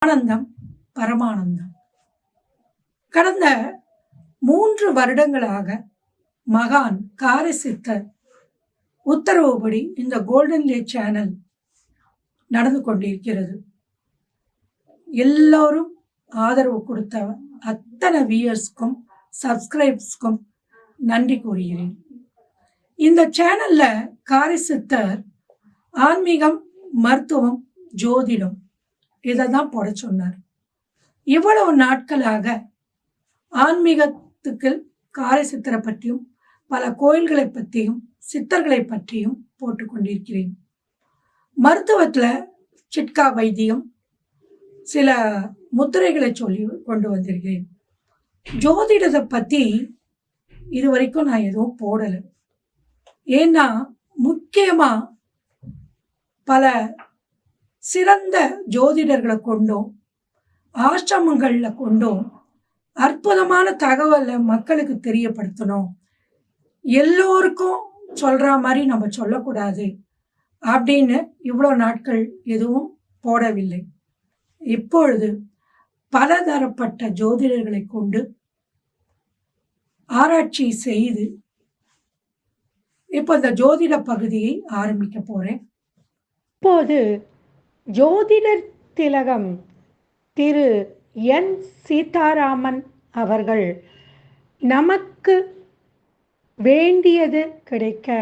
ஆனந்தம் பரமானந்தம். கடந்த 3 வருடங்களாக மகான் காரசித்தர் உத்தரவுப்படி இந்த கோல்டன் லே சேனல் நடந்து கொண்டிருக்கிறது. எல்லோரும் ஆதரவு கொடுத்த அத்தனை வியூயர்ஸ்க்கும் சப்ஸ்கிரைப்ஸ்க்கும் நன்றி கூறுகிறேன். இந்த சேனல்ல காரசித்தர் ஆன்மீகம், மருத்துவம், ஜோதிடம் இதை தான் போட சொன்னார். இவ்வளவு நாட்களாக ஆன்மீகத்துக்கு காரசித்தரை பற்றியும் பல கோயில்களை பற்றியும் சித்தர்களை பற்றியும் போட்டு கொண்டிருக்கிறேன். மருத்துவத்தில் சிட்கா வைத்தியம், சில முத்திரைகளை சொல்லி கொண்டு வந்திருக்கிறேன். ஜோதிடத்தை பற்றி இதுவரைக்கும் நான் எதுவும் போடலை. ஏன்னா முக்கியமாக பல சிறந்த ஜோதிடர்களை கொண்டும் ஆசிரமங்களில் கொண்டும் அற்புதமான தகவலை மக்களுக்கு தெரியப்படுத்தணும். எல்லோருக்கும் சொல்கிற மாதிரி நம்ம சொல்லக்கூடாது அப்படின்னு இவ்வளோ நாட்கள் எதுவும் போடவில்லை. இப்பொழுது பலதரப்பட்ட ஜோதிடர்களை கொண்டு ஆராய்ச்சி செய்து இப்போ இந்த ஜோதிட பகுதியை ஆரம்பிக்க போகிறேன். இப்போது ஜோதிடர் திலகம் திரு என் சீதாராமன் அவர்கள் நமக்கு வேண்டியது கிடைக்க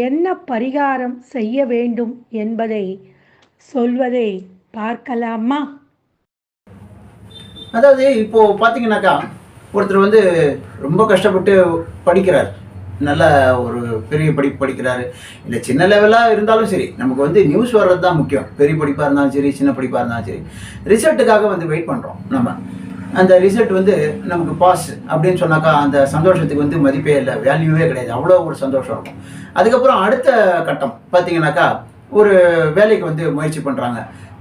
என்ன பரிகாரம் செய்ய வேண்டும் என்பதை சொல்வதை பார்க்கலாமா? அதாவது இப்போ பார்த்தீங்கன்னாக்கா ஒருத்தர் வந்து ரொம்ப கஷ்டப்பட்டு படிக்கிறார், நல்ல ஒரு பெரிய படிப்பு படிக்கிறாரு, இல்லை சின்ன லெவலாக இருந்தாலும் சரி, நமக்கு வந்து நியூஸ் வர்றது தான் முக்கியம். பெரிய படிப்பாக இருந்தாலும் சரி, சின்ன படிப்பாக இருந்தாலும் சரி, ரிசல்ட்டுக்காக வந்து வெயிட் பண்ணுறோம். நம்ம அந்த ரிசல்ட் வந்து நமக்கு பாஸ் அப்படின்னு சொன்னாக்கா அந்த சந்தோஷத்துக்கு வந்து மதிப்பே இல்லை, வேல்யூவே கிடையாது, அவ்வளோ ஒரு சந்தோஷம் இருக்கும். அதுக்கப்புறம் அடுத்த கட்டம் பார்த்தீங்கன்னாக்கா ஒரு வேலைக்கு வந்து முயற்சி பண்ணுறாங்க,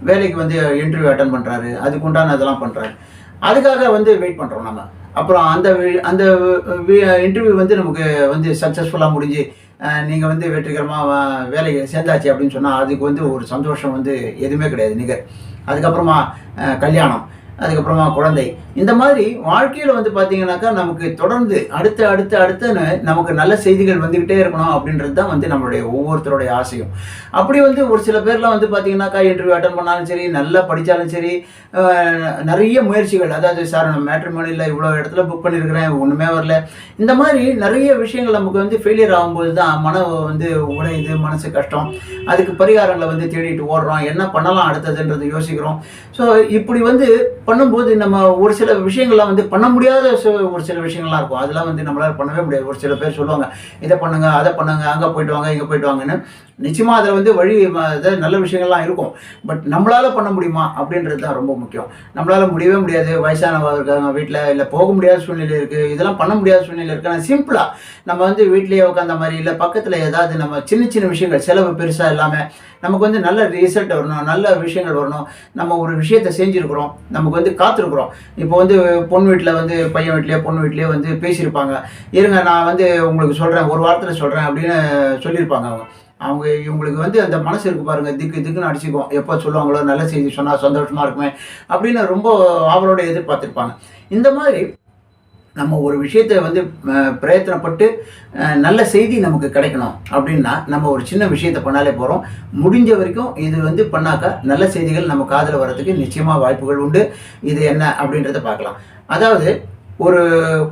வேலைக்கு வந்து இன்டர்வியூ அட்டன் பண்ணுறாரு, அதுக்கு உண்டான அதெல்லாம் பண்ணுறாரு, அதுக்காக வந்து வெயிட் பண்ணுறோம் நம்ம. அப்புறம் அந்த இன்டர்வியூ வந்து நமக்கு வந்து சக்ஸஸ்ஃபுல்லாக முடிஞ்சு நீங்கள் வந்து வெற்றிகரமாக வேலைக்கு சேர்ந்தாச்சு அப்படின்னு சொன்னால் அதுக்கு வந்து ஒரு சந்தோஷம் வந்து எதுவுமே கிடையாது நிகர். அதுக்கப்புறமா கல்யாணம், அதுக்கப்புறமா குழந்தை, இந்த மாதிரி வாழ்க்கையில் வந்து பார்த்தீங்கன்னாக்கா நமக்கு தொடர்ந்து அடுத்துன்னு நமக்கு நல்ல செய்திகள் வந்துக்கிட்டே இருக்கணும் அப்படின்றது தான் வந்து நம்மளுடைய ஒவ்வொருத்தருடைய ஆசையும். அப்படி வந்து ஒரு சில பேர்லாம் வந்து பார்த்தீங்கன்னாக்கா இன்டர்வியூ அட்டன் பண்ணாலும் சரி, நல்லா படித்தாலும் சரி, நிறைய முயற்சிகள், அதாவது சார் நான் மேட்ரிமோனியில் இவ்வளோ இடத்துல புக் பண்ணியிருக்கிறேன், ஒன்றுமே வரல, இந்த மாதிரி நிறைய விஷயங்கள் நமக்கு வந்து ஃபெயிலியர் ஆகும்போது தான் மனம் வந்து உடையுது, மனசு கஷ்டம். அதுக்கு பரிகாரங்களை வந்து தேடிட்டு ஓடுறோம், என்ன பண்ணலாம் அடுத்ததுன்றது யோசிக்கிறோம். ஸோ இப்படி வந்து பண்ணும்போது நம்ம ஒரு சில விஷயங்கள்லாம் வந்து பண்ண முடியாத ஒரு சில விஷயங்கள்லாம் இருக்கும், அதெல்லாம் வந்து நம்மளால் பண்ணவே முடியாது. ஒரு சில பேர் சொல்லுவாங்க இதை பண்ணுங்க, அதை பண்ணுங்க, அங்கே போயிட்டு வாங்க, இங்கே போயிட்டு வாங்கன்னு. நிச்சயமாக அதில் வந்து வழி நல்ல விஷயங்கள்லாம் இருக்கும், பட் நம்மளால் பண்ண முடியுமா அப்படின்றது தான் ரொம்ப முக்கியம். நம்மளால் முடியவே முடியாது, வயசானவங்க இருக்காங்க வீட்டில், இல்லை போக முடியாத சூழ்நிலை இருக்குது, இதெல்லாம் பண்ண முடியாத சூழ்நிலை இருக்குது. ஆனால் சிம்பிளாக நம்ம வந்து வீட்லேயே உட்காந்த மாதிரி, இல்லை பக்கத்தில் ஏதாவது நம்ம சின்ன சின்ன விஷயங்கள், செலவு பெருசாக இல்லாமல் நமக்கு வந்து நல்ல ரிசல்ட் வரணும், நல்ல விஷயங்கள் வரணும். நம்ம ஒரு விஷயத்தை செஞ்சுருக்கிறோம், நமக்கு வந்து காத்திருக்கிறோம். இப்போ வந்து பொண்ணு வீட்டில் வந்து பையன் வீட்லேயே பொண்ணு வீட்லேயே வந்து பேசியிருப்பாங்க, இருங்க நான் வந்து உங்களுக்கு சொல்கிறேன், ஒரு வாரத்தில் சொல்கிறேன் அப்படின்னு சொல்லியிருப்பாங்க. அவங்க இவங்களுக்கு வந்து அந்த மனசு இருக்கு பாருங்க, திக்குன்னு அடிச்சுக்குவோம், எப்போ சொல்லுவாங்களோ, நல்ல செய்தி சொன்னால் சந்தோஷமாக இருக்குமே அப்படின்னு ரொம்ப ஆவலோட எதிர்பார்த்துருப்பாங்க. இந்த மாதிரி நம்ம ஒரு விஷயத்தை வந்து பிரயத்தனப்பட்டு நல்ல செய்தி நமக்கு கிடைக்கணும் அப்படின்னா நம்ம ஒரு சின்ன விஷயத்தை பண்ணாலே போகிறோம். முடிஞ்ச வரைக்கும் இது வந்து பண்ணாக்கா நல்ல செய்திகள் நம்ம காதில் வர்றதுக்கு நிச்சயமாக வாய்ப்புகள் உண்டு. இது என்ன அப்படின்றத பார்க்கலாம். அதாவது ஒரு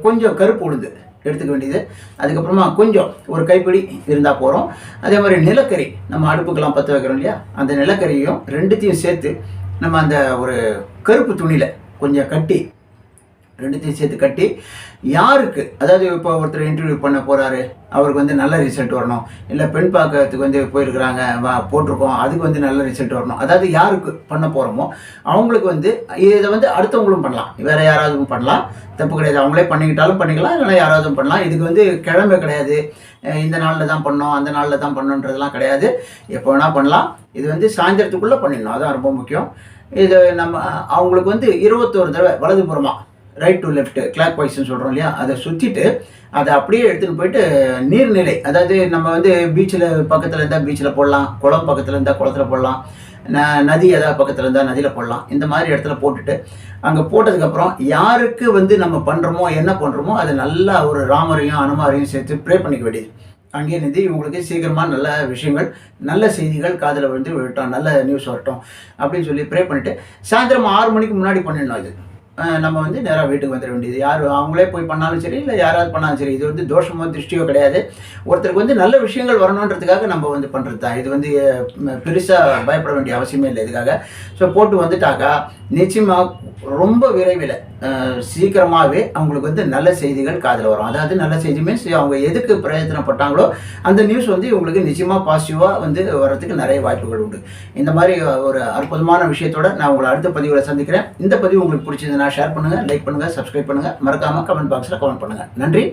கொஞ்சம் கருப்பு உளுந்து எடுத்துக்க வேண்டியது, அதுக்கப்புறமா கொஞ்சம் ஒரு கைப்பிடி இருந்தால் போகிறோம். அதே மாதிரி நிலக்கரி, நம்ம அடுப்புக்கெல்லாம் பற்ற வைக்கிறோம் இல்லையா, அந்த நிலக்கரியையும் ரெண்டுத்தையும் சேர்த்து நம்ம அந்த ஒரு கருப்பு துணியில் கொஞ்சம் கட்டி, ரெண்டுத்தையும் சேர்த்து கட்டி, யாருக்கு, அதாவது இப்போ ஒருத்தர் இன்டர்வியூ பண்ண போகிறாரு, அவருக்கு வந்து நல்ல ரிசல்ட் வரணும், இல்லை பெண் பார்க்கறதுக்கு வந்து போயிருக்கிறாங்க போட்டிருக்கோம், அதுக்கு வந்து நல்ல ரிசல்ட் வரணும், அதாவது யாருக்கு பண்ண போகிறோமோ அவங்களுக்கு வந்து இதை வந்து அடுத்தவங்களும் பண்ணலாம், வேறு யாராவது பண்ணலாம், தப்பு கிடையாது. அவங்களே பண்ணிக்கிட்டாலும் பண்ணிக்கலாம், இல்லைனா யாராவது பண்ணலாம். இதுக்கு வந்து கிழமை கிடையாது, இந்த நாளில் தான் பண்ணோம், அந்த நாளில் தான் பண்ணணுன்றதுலாம் கிடையாது, எப்போ வேணால் பண்ணலாம். இது வந்து சாயந்தரத்துக்குள்ளே பண்ணிடணும், அதுதான் ரொம்ப முக்கியம். இது நம்ம அவங்களுக்கு வந்து 21 தடவை வலதுபுறமாக, ரைட் டு லெஃப்ட் கிளாக் வைஸ்ன்னு சொல்கிறோம் இல்லையா, அதை சுற்றிட்டு அதை அப்படியே எடுத்துகிட்டு போயிட்டு நீர்நிலை, அதாவது நம்ம வந்து பீச்சில் பக்கத்தில் இருந்தால் பீச்சில் போடலாம், குளம் பக்கத்தில் இருந்தால் குளத்தில் போடலாம், நதி ஏதாவது பக்கத்தில் இருந்தால் நதியில் போடலாம். இந்த மாதிரி இடத்துல போட்டுட்டு அங்கே போட்டதுக்கப்புறம் யாருக்கு வந்து நம்ம பண்ணுறோமோ என்ன பண்ணுறோமோ அதை நல்லா ஒரு ராமரையும் அனுமாரையும் சேர்த்து ப்ரே பண்ணிக்க வேண்டியது. அங்கே நிதி இவங்களுக்கு சீக்கிரமாக நல்ல விஷயங்கள் நல்ல செய்திகள் காதில் வந்து விழட்டும், நல்ல நியூஸ் வரட்டும் அப்படின்னு சொல்லி ப்ரே பண்ணிவிட்டு சாயந்தரம் 6 மணிக்கு முன்னாடி பண்ணிடணும். இது நம்ம வந்து நேராக வீட்டுக்கு வந்துட வேண்டியது. யார் அவங்களே போய் பண்ணாலும் சரி, இல்லை யாராவது பண்ணாலும் சரி. இது வந்து தோஷமோ திருஷ்டியோ கிடையாது. ஒருத்தருக்கு வந்து நல்ல விஷயங்கள் வரணுன்றதுக்காக நம்ம வந்து பண்ணுறது தான். இது வந்து பெருசாக பயப்பட வேண்டிய அவசியமே இல்லை இதுக்காக. ஸோ போட்டு வந்துட்டாக்கா நிச்சயமாக ரொம்ப விரைவில் சீக்கிரமாகவே அவங்களுக்கு வந்து நல்ல செய்திகள் காதில் வரும். அதாவது நல்ல செய்தி மீன்ஸ் அவங்க எதுக்கு பிரயத்தனப்பட்டாங்களோ அந்த நியூஸ் வந்து இவங்களுக்கு நிச்சயமாக பாசிட்டிவாக வந்து வர்றதுக்கு நிறைய வாய்ப்புகள் உண்டு. இந்த மாதிரி ஒரு அற்புதமான விஷயத்தோட நான் உங்களை அடுத்த பதிவில் சந்திக்கிறேன். இந்த பதிவு உங்களுக்கு பிடிச்சதுன்னா ஷேர் பண்ணுங்கள், லைக் பண்ணுங்கள், சப்ஸ்கிரைப் பண்ணுங்கள், மறக்காமல் கமெண்ட் பாக்ஸில் கமெண்ட் பண்ணுங்கள். நன்றி.